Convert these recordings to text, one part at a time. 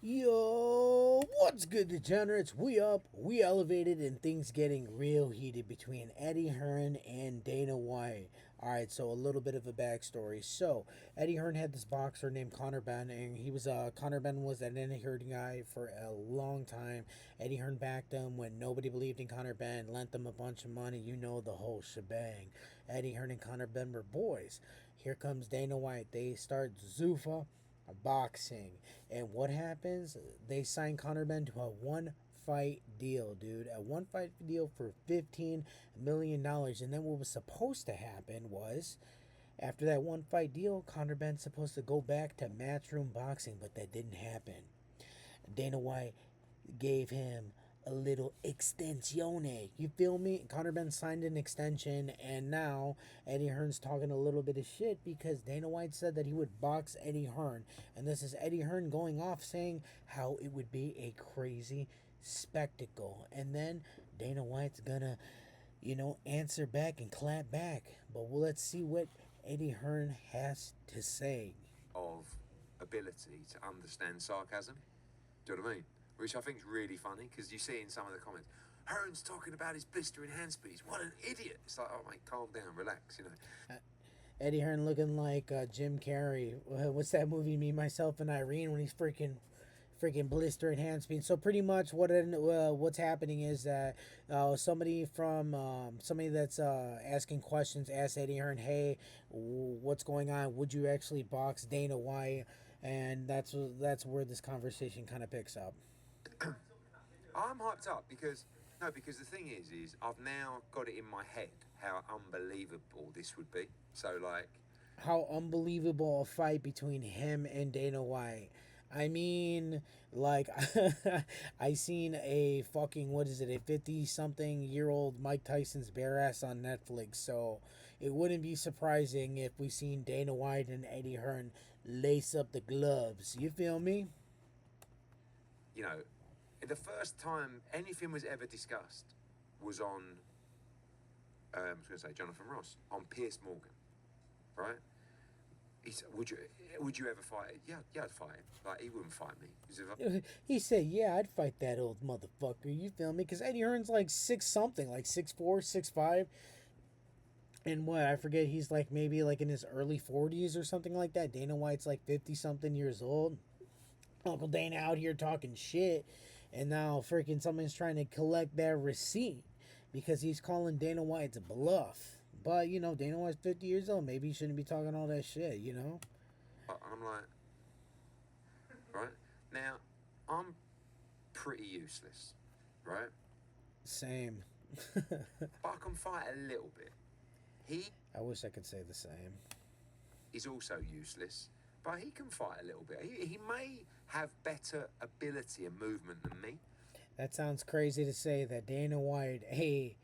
Yo, what's good, degenerates? We up, we elevated, and things getting real heated between Eddie Hearn and Dana White. Alright, so a little bit of a backstory. So, Eddie Hearn had this boxer named Conor Benn, and Conor Benn was an Eddie Hearn guy for a long time. Eddie Hearn backed him when nobody believed in Conor Benn, lent them a bunch of money, you know the whole shebang. Eddie Hearn and Conor Benn were boys. Here comes Dana White. They start Zuffa boxing. And what happens? They sign Conor Benn to a one fight deal, dude. A one fight deal for $15 million. And then what was supposed to happen was after that one fight deal, Conor Benn's supposed to go back to matchroom boxing, but that didn't happen. Dana White gave him a little extensione. You feel me? Conor Benn signed an extension, and now Eddie Hearn's talking a little bit of shit because Dana White said that he would box Eddie Hearn. And this is Eddie Hearn going off saying how it would be a crazy spectacle. And then Dana White's gonna, answer back and clap back. But let's see what Eddie Hearn has to say. Of ability to understand sarcasm. Do you know what I mean? Which I think is really funny because you see in some of the comments, Hearn's talking about his blistering hand speeds. What an idiot! It's like, oh mate, calm down, relax. Eddie Hearn looking like Jim Carrey. What's that movie? Me, Myself, and Irene when he's freaking blistering hand speed. So pretty much what's happening is that somebody that's asking questions asked Eddie Hearn, "Hey, what's going on? Would you actually box Dana White?" And that's where this conversation kind of picks up. I'm hyped up because the thing is I've now got it in my head how unbelievable this would be. So like, how unbelievable a fight between him and Dana White. I mean, like, I seen a fucking, what is it, a 50-something-year-old Mike Tyson's bare ass on Netflix, so it wouldn't be surprising if we seen Dana White and Eddie Hearn lace up the gloves. You feel me? The first time anything was ever discussed was on, I was going to say Jonathan Ross, on Piers Morgan, right? He said, would you ever fight? Yeah, I'd fight him. Like, he wouldn't fight me. He said, yeah, I'd fight that old motherfucker. You feel me? Because Eddie Hearn's like 6-something, like 6'4", 6'5". And what, I forget, he's like maybe like in his early 40s or something like that. Dana White's like 50-something years old. Uncle Dana out here talking shit. And now freaking someone's trying to collect that receipt because he's calling Dana White's bluff. But, Dana White's 50 years old. Maybe he shouldn't be talking all that shit, I'm like, right? Now, I'm pretty useless, right? Same. But I can fight a little bit. I wish I could say the same. He's also useless, but he can fight a little bit. He may have better ability and movement than me. That sounds crazy to say that Dana White, hey,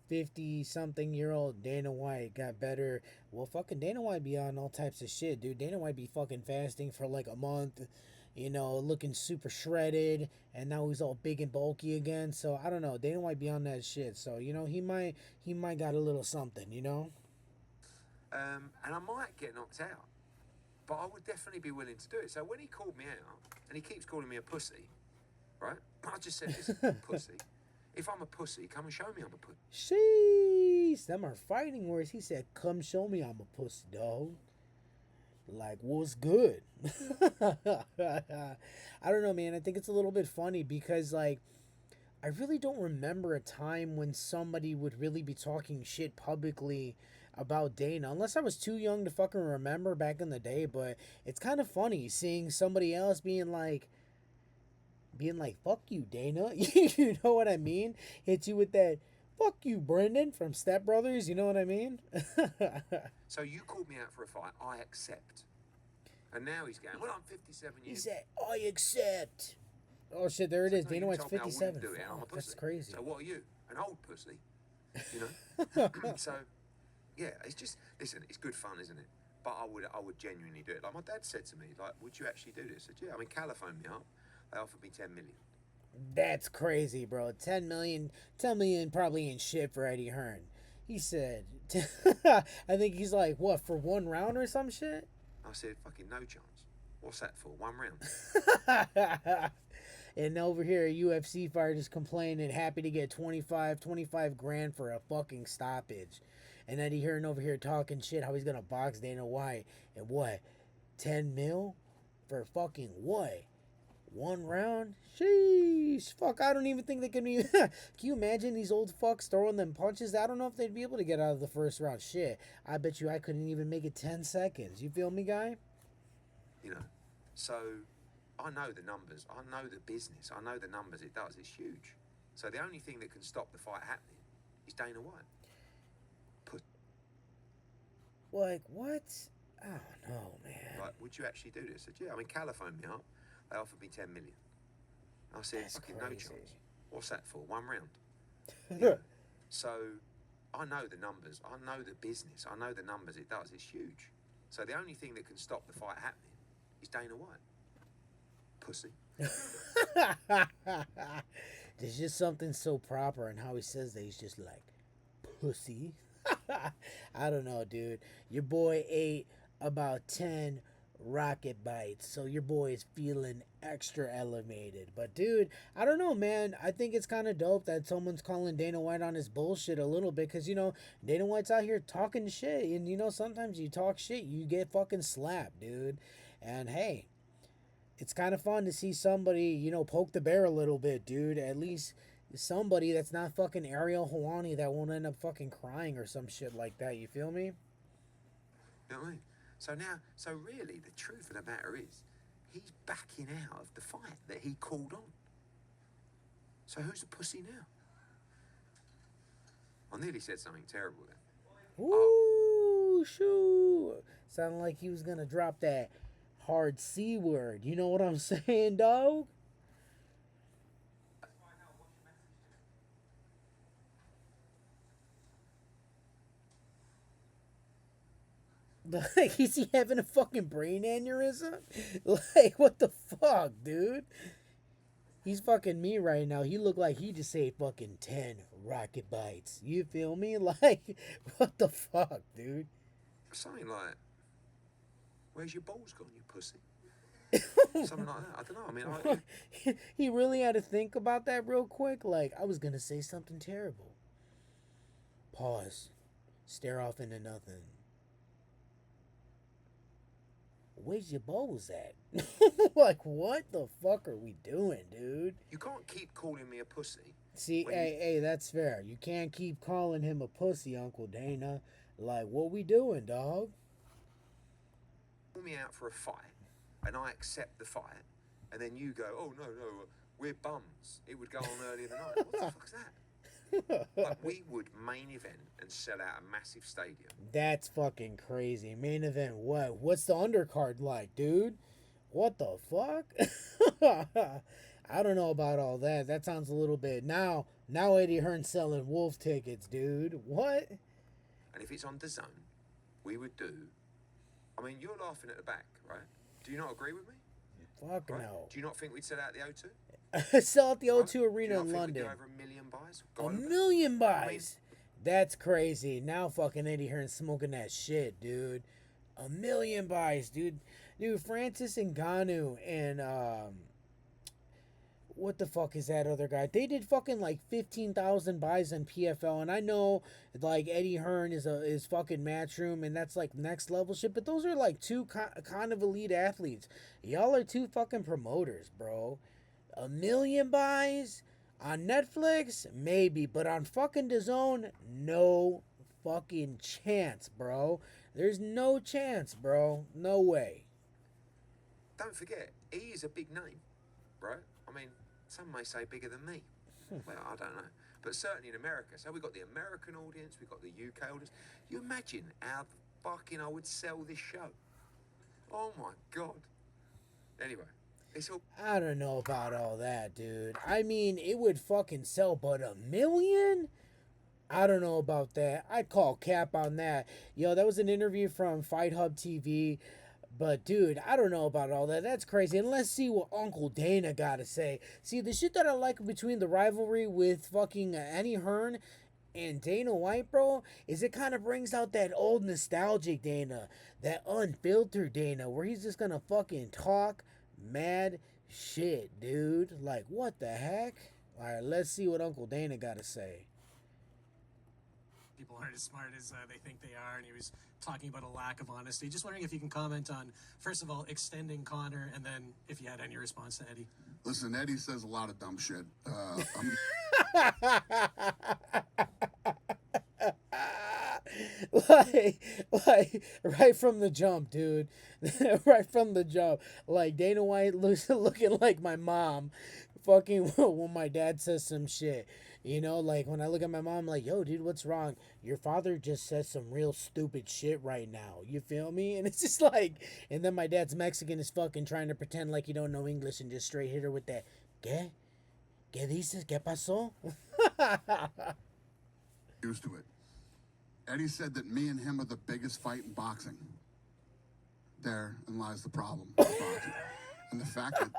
50-something-year-old Dana White got better. Well, fucking Dana White be on all types of shit, dude. Dana White be fucking fasting for like a month, looking super shredded, and now he's all big and bulky again. So I don't know. Dana White be on that shit. So he might got a little something, And I might get knocked out, but I would definitely be willing to do it. So when he called me out, and he keeps calling me a pussy, right? I just said, listen, pussy. If I'm a pussy, come and show me I'm a pussy. Sheesh, them are fighting words. He said, come show me I'm a pussy, dog. Like, what's good? I don't know, man. I think it's a little bit funny because, like, I really don't remember a time when somebody would really be talking shit publicly about Dana, unless I was too young to fucking remember back in the day. But it's kind of funny seeing somebody else being like, fuck you, Dana. You know what I mean? Hits you with that, fuck you, Brendan from Step Brothers. You know what I mean? So you called me out for a fight. I accept. And now he's going, well, I'm 57 years. He said, I accept. Oh, shit, there it is. Dana White's 57. Do it, I'm a pussy. That's crazy. So what are you? An old pussy? So, yeah, it's just, listen, it's good fun, isn't it? But I would genuinely do it. Like my dad said to me, like, would you actually do this? I said, yeah. I mean, Calla phoned me up. They offered me 10 million. That's crazy, bro. 10 million probably ain't shit for Eddie Hearn. He said, I think he's like, what, for one round or some shit? I said, fucking no chance. What's that for? 1 round. And over here, a UFC fighter just complaining, happy to get 25 grand for a fucking stoppage. And Eddie Hearn over here talking shit how he's gonna box Dana White and what, 10 mil for fucking what? 1 round? Sheesh. Fuck, I don't even think they can be. Can you imagine these old fucks throwing them punches? I don't know if they'd be able to get out of the first round. Shit. I bet you I couldn't even make it 10 seconds. You feel me, guy? You know, so I know the numbers. I know the business. I know the numbers it does. It's huge. So the only thing that can stop the fight happening is Dana White. Like, what? I don't know, man. Like, would you actually do this? I said, yeah. I mean, Calla phoned me up. They offered me 10 million. I said, That's fucking crazy. no chance. What's that for? 1 round. You know? So I know the numbers. I know the business. I know the numbers it does. It's huge. So the only thing that can stop the fight happening is Dana White. Pussy. There's just something so proper in how he says that. He's just like, pussy. I don't know, dude. Your boy ate about 10 rocket bites, so your boy is feeling extra elevated. But dude, I don't know, man. I think it's kind of dope that someone's calling Dana White on his bullshit a little bit, because Dana White's out here talking shit, and sometimes you talk shit, you get fucking slapped, dude. And hey, it's kind of fun to see somebody poke the bear a little bit, dude. At least somebody that's not fucking Ariel Helwani that won't end up fucking crying or some shit like that. You feel me? You know what I mean? So really, the truth of the matter is, he's backing out of the fight that he called on. So who's the pussy now? I nearly said something terrible then. Ooh, shoot. Sounded like he was gonna drop that hard C word. You know what I'm saying, dog? Like, is he having a fucking brain aneurysm? Like, what the fuck, dude? He's fucking me right now. He looked like he just said fucking 10 rocket bites. You feel me? Like, what the fuck, dude? Something like, where's your balls gone, you pussy? Something like that. I don't know. I mean, He really had to think about that real quick. Like, I was gonna say something terrible. Pause. Stare off into nothing. Where's your balls at? Like, what the fuck are we doing, dude? you can't keep calling me a pussy. See, hey, that's fair. You can't keep calling him a pussy, Uncle Dana. Like, what we doing, dog? Call me out for a fight, and I accept the fight, and then you go, oh, no, we're bums. It would go on earlier than I. What the fuck's that? Like, we would main event and sell out a massive stadium. That's fucking crazy. Main event what? What's the undercard like, dude? What the fuck? I don't know about all that. That sounds a little bit... Now Eddie Hearn's selling wolf tickets, dude. What? And if it's on DAZN, we would do... I mean, you're laughing at the back, right? Do you not agree with me? Fuck Right? no. Do you not think we'd sell out the O2? Sell at the O2 Right? Do you Arena not in think we'd London. do over 1 million buys? A Go on. million buys. That's crazy. Now fucking Eddie Hearn's smoking that shit, dude. 1 million buys, dude. Dude, Francis Ngannou and what the fuck is that other guy? They did fucking like 15,000 buys on PFL, and I know like Eddie Hearn is fucking Matchroom, and that's like next level shit. But those are like two kind of elite athletes. Y'all are two fucking promoters, bro. 1 million buys on Netflix, maybe, but on fucking DAZN, no fucking chance, bro. There's no chance, bro. No way. Don't forget, he is a big name, right? I mean, some may say bigger than me. Well, I don't know. But certainly in America. So we've got the American audience, we've got the UK audience. You imagine how fucking I would sell this show. Oh my God. Anyway, it's all... I don't know about all that, dude. I mean, it would fucking sell, but 1 million? I don't know about that. I'd call cap on that. Yo, that was an interview from Fight Hub TV. But, dude, I don't know about all that. That's crazy. And let's see what Uncle Dana got to say. See, the shit that I like between the rivalry with fucking Eddie Hearn And Dana White, bro, is it kind of brings out that old nostalgic Dana, that unfiltered Dana, where he's just gonna fucking talk mad shit, dude. Like, what the heck? All right, let's see what Uncle Dana got to say. People aren't as smart as they think they are, and he was talking about a lack of honesty. Just wondering if you can comment on, first of all, extending Connor, and then if you had any response to Eddie. Listen, Eddie says a lot of dumb shit. like right from the jump, dude. Right from the jump. Like Dana White looks looking like my mom fucking when my dad says some shit. You know, like when I look at my mom, like, yo, dude, what's wrong? Your father just says some real stupid shit right now. You feel me? And it's just like, and then my dad's Mexican is fucking trying to pretend like he don't know English and just straight hit her with that, ¿Qué? ¿Qué dices? ¿Qué pasó? used to it. Eddie said that me and him are the biggest fight in boxing. Therein lies the problem with boxing. And the fact that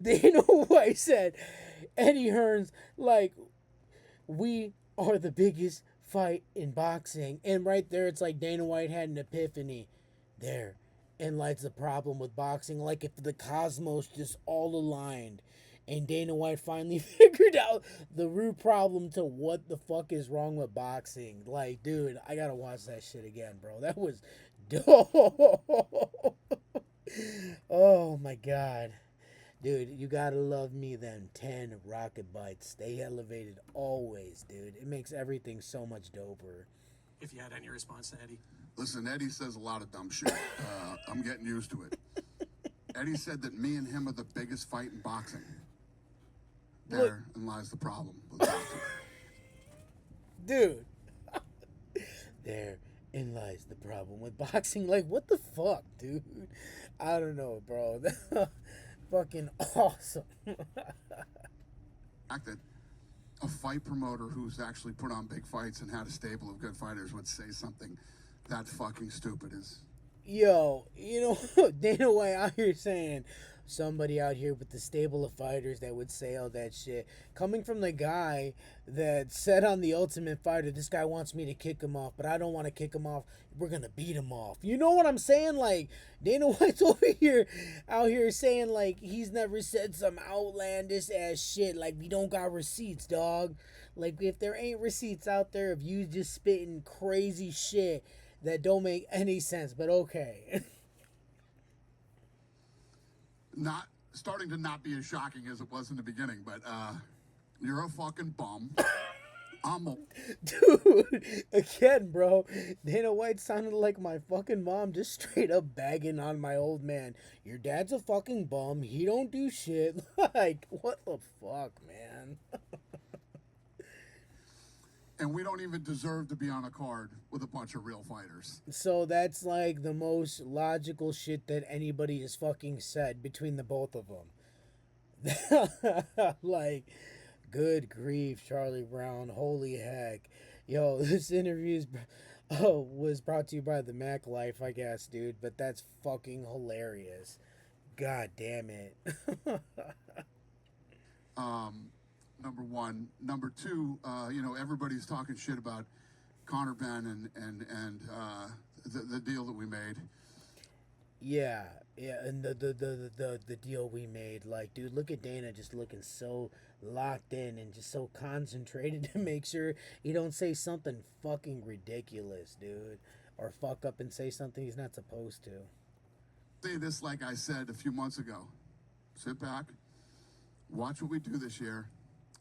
Dana White said, Eddie Hearn's like, we are the biggest fight in boxing. And right there, it's like Dana White had an epiphany. There, and lies the problem with boxing. Like if the cosmos just all aligned. And Dana White finally figured out the root problem to what the fuck is wrong with boxing. Like, dude, I gotta watch that shit again, bro. That was dope. Oh my god. Dude, you gotta love me them 10 rocket bites. Stay elevated always, dude. It makes everything so much doper. If you had any response to Eddie. listen, Eddie says a lot of dumb shit. I'm getting used to it. Eddie said that me and him are the biggest fight in boxing. Therein lies the problem with boxing. Dude. Therein lies the problem with boxing. Like, what the fuck, dude? I don't know, bro. Fucking awesome. Fact that a fight promoter who's actually put on big fights and had a stable of good fighters would say something that fucking stupid is. Yo, you know, Dana White out here saying somebody out here with the stable of fighters that would say all that shit. Coming from the guy that said on The Ultimate Fighter, this guy wants me to kick him off, but I don't want to kick him off. We're going to beat him off. You know what I'm saying? Like, Dana White's over here, out here saying, like, he's never said some outlandish ass shit. Like, we don't got receipts, dog. Like, if there ain't receipts out there of you just spitting crazy shit that don't make any sense, but okay. Not starting to not be as shocking as it was in the beginning, but you're a fucking bum. Dude, again, bro, Dana White sounded like my fucking mom, just straight up bagging on my old man. Your dad's a fucking bum. He don't do shit. Like, what the fuck, man? And we don't even deserve to be on a card with a bunch of real fighters. So that's like the most logical shit that anybody has fucking said between the both of them. Like, good grief, Charlie Brown. Holy heck. Yo, this interview was brought to you by the Mac Life, I guess, dude. But that's fucking hilarious. God damn it. Number one. Number two, everybody's talking shit about Conor Ben and the deal that we made. Yeah, and the deal we made, like, dude, look at Dana just looking so locked in and just so concentrated to make sure he don't say something fucking ridiculous, dude, or fuck up and say something he's not supposed to. Say this like I said a few months ago. Sit back, watch what we do this year,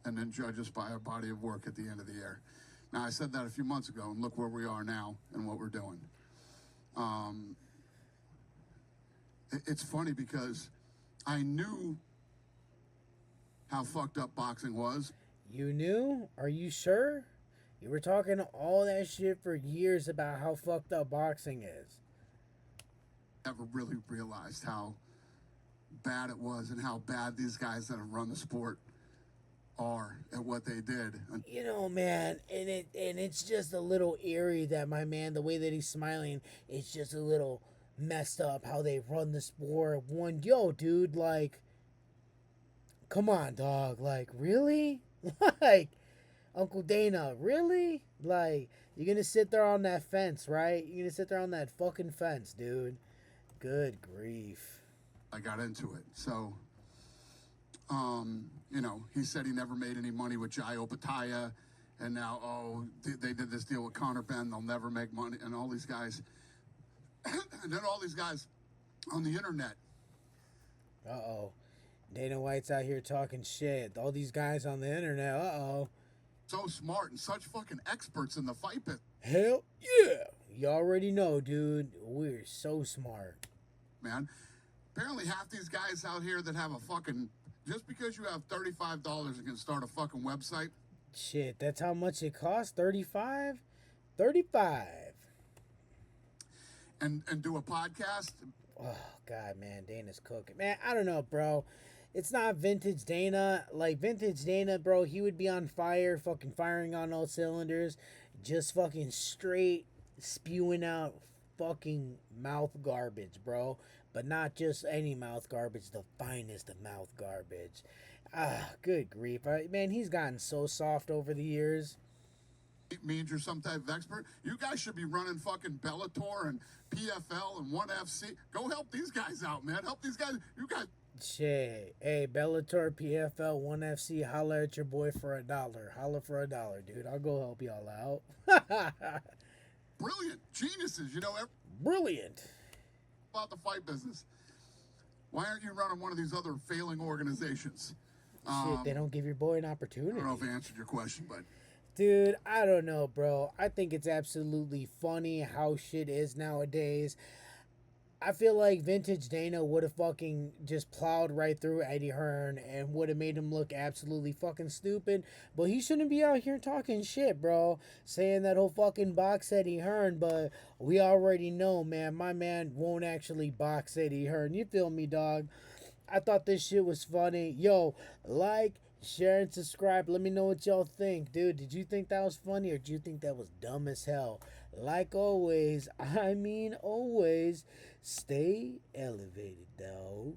and then judge us by our body of work at the end of the year. Now, I said that a few months ago, and look where we are now and what we're doing. It's funny because I knew how fucked up boxing was. You knew? Are you sure? You were talking all that shit for years about how fucked up boxing is. Never really realized how bad it was and how bad these guys that have run the sport are at what they did. You know, man, and it's just a little eerie that my man, the way that he's smiling, it's just a little messed up how they run the sport. Yo, dude, like, come on, dog. Like, really? Like, Uncle Dana, really? Like, you're gonna sit there on that fence, right? You're gonna sit there on that fucking fence, dude. Good grief. I got into it. So, you know, he said he never made any money with Jai Opataya, and now, they did this deal with Connor Ben. They'll never make money, and all these guys, and then all these guys on the internet. Uh-oh. Dana White's out here talking shit. All these guys on the internet, uh-oh. So smart and such fucking experts in the fight business, Hell yeah. You already know, dude. We're so smart. man. Apparently, half these guys out here that have a fucking, just because you have $35 and can start a fucking website. Shit, that's how much it costs? 35? 35. And do a podcast. Oh, God, man. Dana's cooking. Man, I don't know, bro. It's not vintage Dana. Like, vintage Dana, bro, he would be on fire, fucking firing on all cylinders, just fucking straight spewing out fucking mouth garbage, bro. But not just any mouth garbage, the finest of mouth garbage. Ah, good grief. Man, he's gotten so soft over the years. Means you're some type of expert. You guys should be running fucking Bellator and PFL and ONE FC. Go help these guys out, man. Help these guys. You guys. Shit. Hey, Bellator, PFL, ONE FC, holler at your boy for $1. Holler for $1, dude. I'll go help y'all out. Brilliant. Geniuses. You know Brilliant. about the fight business. Why aren't you running one of these other failing organizations? Shit, they don't give your boy an I opportunity. don't know if I answered your question, but Dude, I don't know, bro. I think it's absolutely funny how shit is nowadays. I feel like vintage Dana would have fucking just plowed right through Eddie Hearn and would have made him look absolutely fucking stupid. But he shouldn't be out here talking shit, bro. Saying that he'll fucking box Eddie Hearn. But we already know, man, my man won't actually box Eddie Hearn. You feel me, dog? I thought this shit was funny. Yo, like, share, and subscribe. Let me know what y'all think. Dude, did you think that was funny or did you think that was dumb as hell? Like always, I mean always, stay elevated, dog.